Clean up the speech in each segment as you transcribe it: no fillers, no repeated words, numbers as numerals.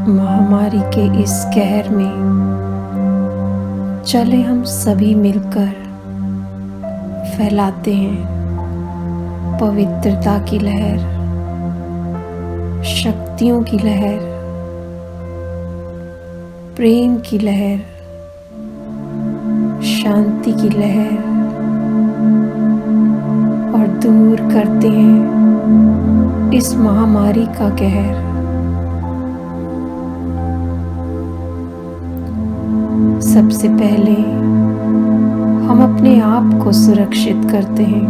महामारी के इस कहर में चले हम सभी मिलकर फैलाते हैं पवित्रता की लहर, शक्तियों की लहर, प्रेम की लहर, शांति की लहर, और दूर करते हैं इस महामारी का कहर। सबसे पहले हम अपने आप को सुरक्षित करते हैं।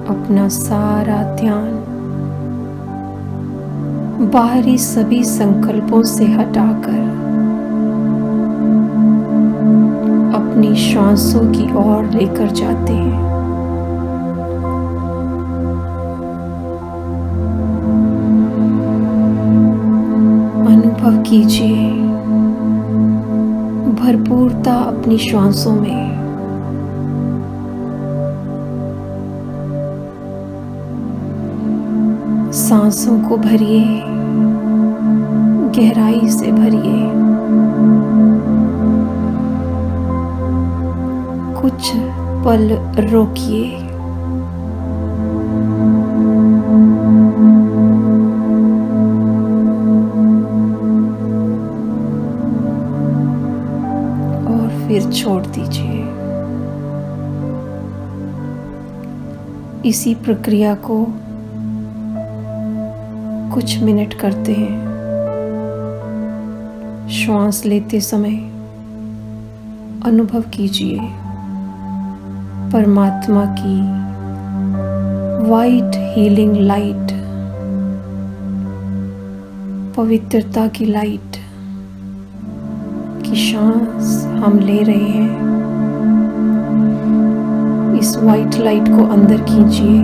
अपना सारा ध्यान बाहरी सभी संकल्पों से हटाकर अपनी श्वासों की ओर लेकर जाते हैं। अनुभव कीजिए भरपूरता अपनी श्वासों में। सांसों को भरिए, गहराई से भरिए। कुछ पल रोकिए। और फिर छोड़ दीजिए। इसी प्रक्रिया को कुछ मिनट करते हैं। श्वास लेते समय अनुभव कीजिए परमात्मा की वाइट हीलिंग लाइट, पवित्रता की लाइट की सांस हम ले रहे हैं। इस वाइट लाइट को अंदर खींचिए,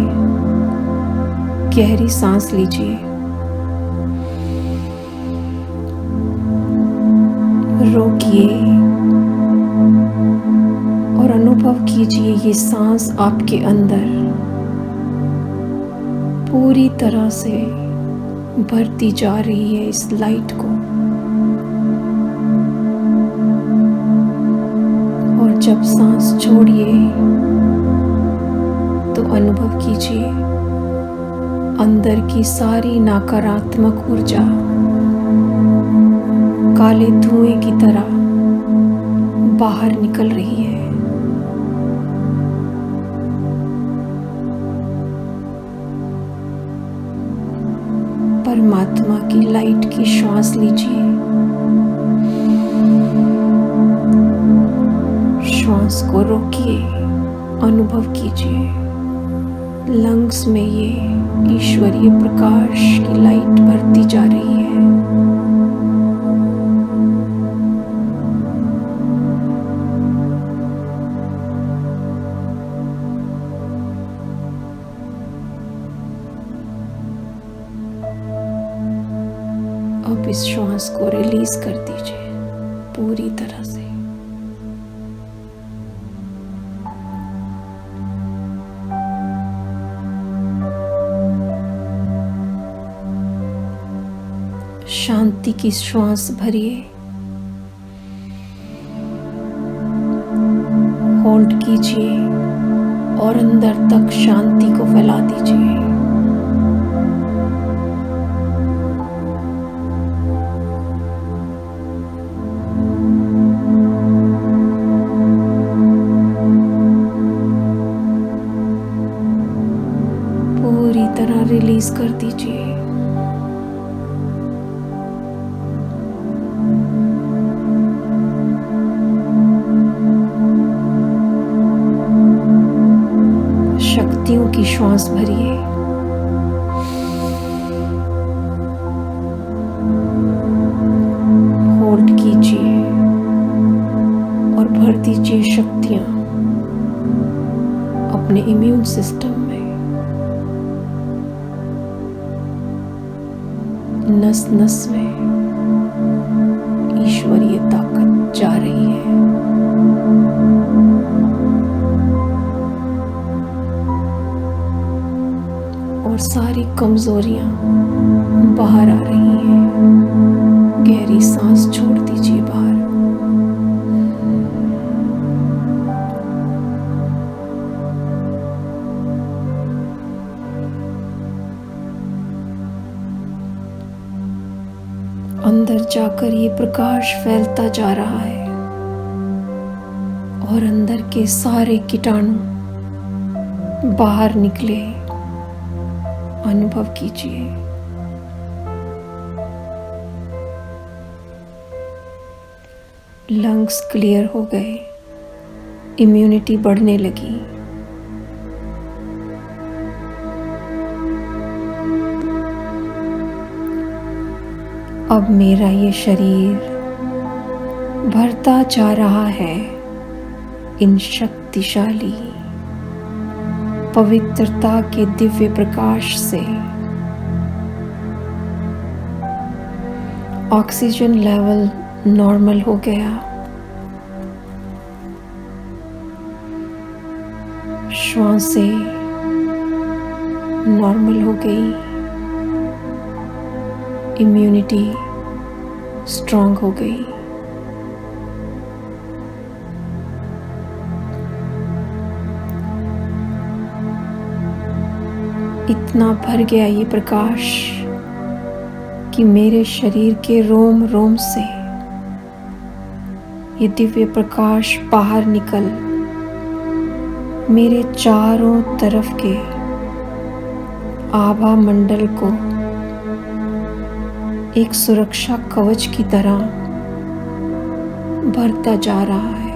गहरी सांस लीजिए, रोकिए और अनुभव कीजिए ये सांस आपके अंदर पूरी तरह से भरती जा रही है इस लाइट को। और जब सांस छोड़िए तो अनुभव कीजिए अंदर की सारी नकारात्मक ऊर्जा काले धुएं की तरह बाहर निकल रही है। परमात्मा की लाइट की श्वास लीजिए। श्वास को रोकिए, अनुभव कीजिए लंग्स में ये ईश्वरीय प्रकाश की लाइट भरती जा रही है। अब इस श्वास को रिलीज कर दीजिए पूरी तरह से। शांति की श्वास भरिए, होल्ड कीजिए और अंदर तक शांति को फैला दीजिए। पूरी तरह रिलीज कर दीजिए। शक्तियों की श्वास भरिए। होल्ड कीजिए और भर दीजिए शक्तियां अपने इम्यून सिस्टम में। नस नस में ईश्वरीय ताकत जा रही है। और सारी कमजोरियां बाहर आ रही हैं। गहरी सांस छोड़ दीजिए बाहर। अंदर जाकर ये प्रकाश फैलता जा रहा है और अंदर के सारे कीटाणु बाहर निकले अनुभव कीजिए। लंग्स क्लियर हो गए, इम्यूनिटी बढ़ने लगी। अब मेरा ये शरीर भरता जा रहा है इन शक्तिशाली पवित्रता के दिव्य प्रकाश से। ऑक्सीजन लेवल नॉर्मल हो गया। श्वासें नॉर्मल हो गई। इम्यूनिटी स्ट्रांग हो गई। इतना भर गया ये प्रकाश कि मेरे शरीर के रोम रोम से ये दिव्य प्रकाश बाहर निकल मेरे चारों तरफ के आभा मंडल को एक सुरक्षा कवच की तरह भरता जा रहा है।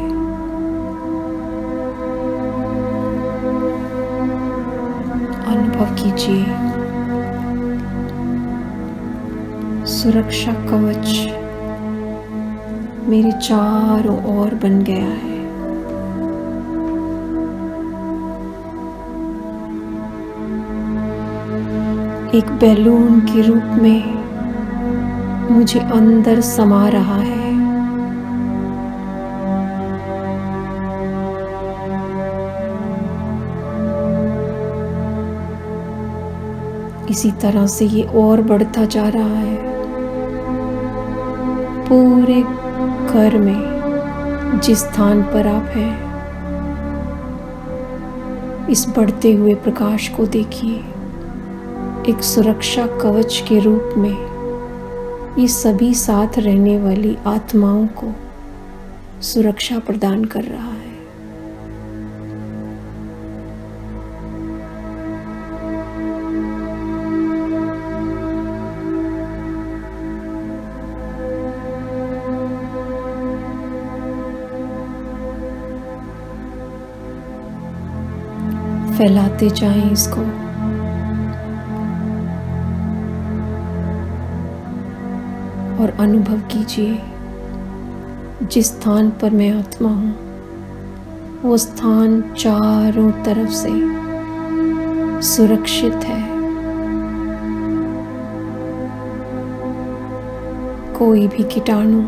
अनुभव कीजिए, सुरक्षा कवच मेरे चारों ओर बन गया है। एक बैलून के रूप में मुझे अंदर समा रहा है। इसी तरह से ये और बढ़ता जा रहा है। पूरे घर में जिस स्थान पर आप हैं, इस बढ़ते हुए प्रकाश को देखिए। एक सुरक्षा कवच के रूप में ये सभी साथ रहने वाली आत्माओं को सुरक्षा प्रदान कर रहा है। फैलाते जाएं इसको। और अनुभव कीजिए, जिस स्थान पर मैं आत्मा हूं, वो स्थान चारों तरफ से सुरक्षित है। कोई भी कीटाणु,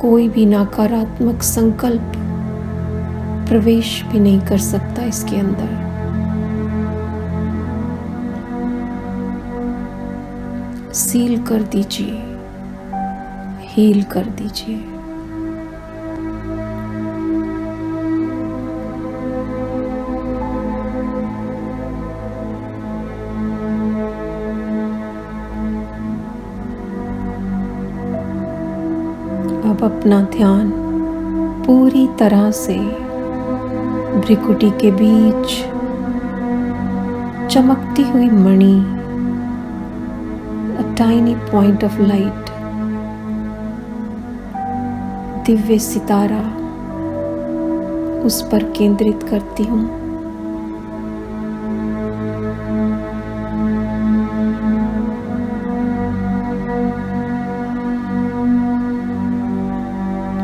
कोई भी नकारात्मक संकल्प प्रवेश भी नहीं कर सकता इसके अंदर। सील कर दीजिए, हील कर दीजिए। अब अपना ध्यान पूरी तरह से भ्रिकुटी के बीच चमकती हुई मणि, a tiny point of light, Divya सितारा, उस पर केंद्रित करती हूँ।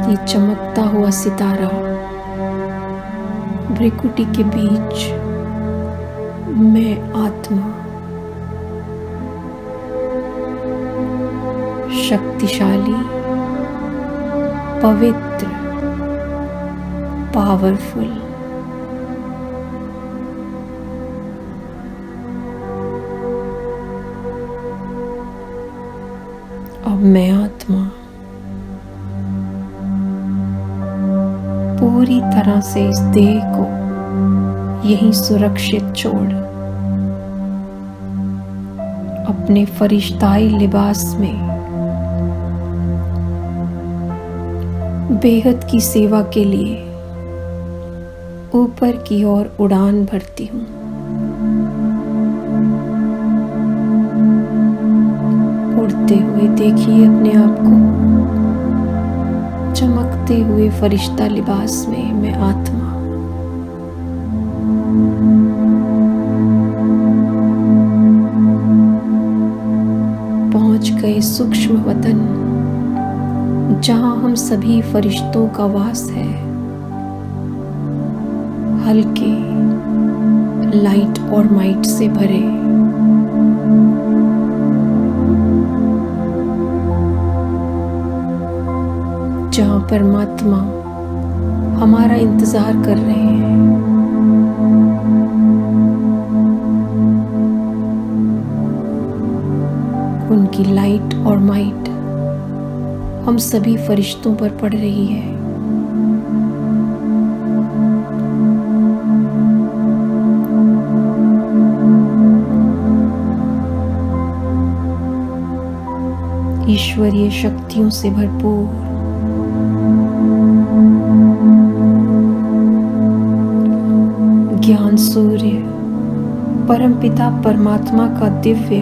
ये चमकता हुआ सितारा भ्रिकुटी के बीच मैं आत्मा, शक्तिशाली, पवित्र, पावरफुल, अब मैं आत्मा पूरी तरह से इस देह को यहीं सुरक्षित छोड़ अपने फरिश्ताई लिबास में बेहद की सेवा के लिए ऊपर की ओर उड़ान भरती हूँ। उड़ते हुए देखिए अपने आप को, चमकते हुए फरिश्ता लिबास में मैं आत्मा। पहुंच गए सूक्ष्म वतन, जहां हम सभी फरिश्तों का वास है। हल्के लाइट और माइट से भरे, जहां परमात्मा हमारा इंतजार कर रहे हैं। उनकी लाइट और माइट हम सभी फरिश्तों पर पड़ रही है। ईश्वरीय शक्तियों से भरपूर ज्ञान सूर्य परमपिता परमात्मा का दिव्य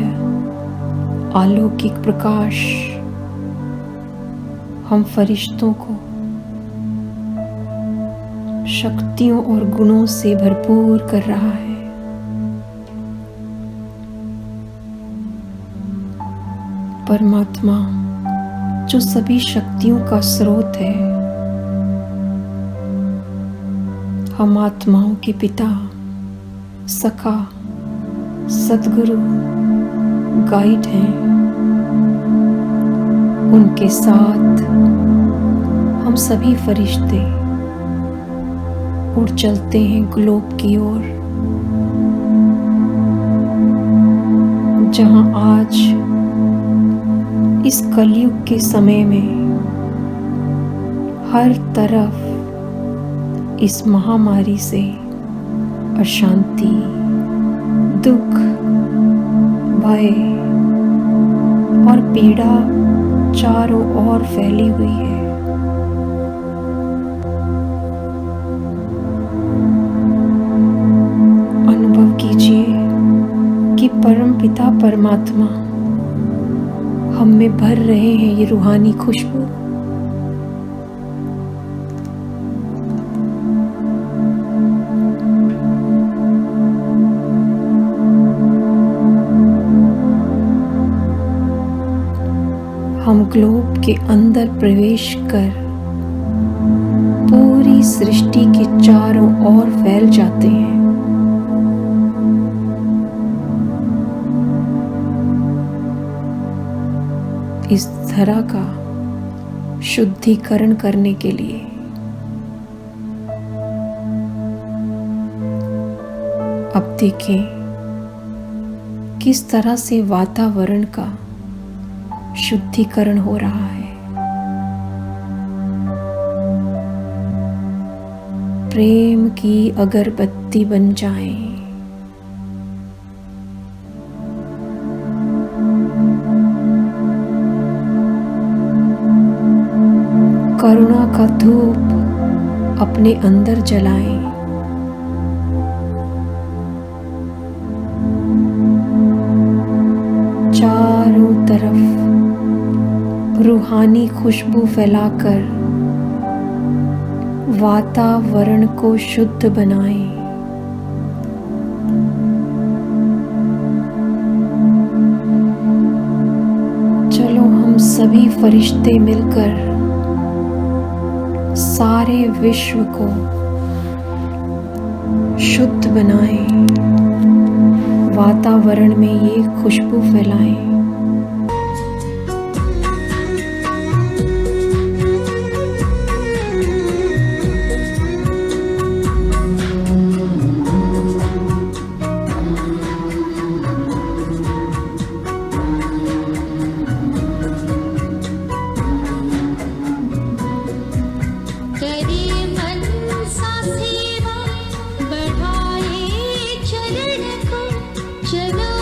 अलौकिक प्रकाश हम फरिश्तों को शक्तियों और गुणों से भरपूर कर रहा है। परमात्मा जो सभी शक्तियों का स्रोत है, हम आत्माओं के पिता, सखा, सद्गुरु, गाइड हैं। उनके साथ हम सभी फरिश्ते उड़ चलते हैं ग्लोब की ओर, जहां आज इस कलयुग के समय में हर तरफ इस महामारी से अशांति, दुख, भय और पीड़ा चारों ओर फैली हुई है। अनुभव कीजिए कि परमपिता परमात्मा हम में भर रहे हैं ये रूहानी खुशबू। हम ग्लोब के अंदर प्रवेश कर पूरी सृष्टि के चारों ओर फैल जाते हैं। इस धरा का शुद्धिकरण करने के लिए अब देखें किस तरह से वातावरण का शुद्धिकरण हो रहा है। प्रेम की अगरबत्ती बन जाएं। करुणा का धूप अपने अंदर जलाएं। चारों तरफ रूहानी खुशबू फैलाकर वातावरण को शुद्ध बनाएं। चलो हम सभी फरिश्ते मिलकर सारे विश्व को शुद्ध बनाएं, वातावरण में ये खुशबू फैलाएं। चला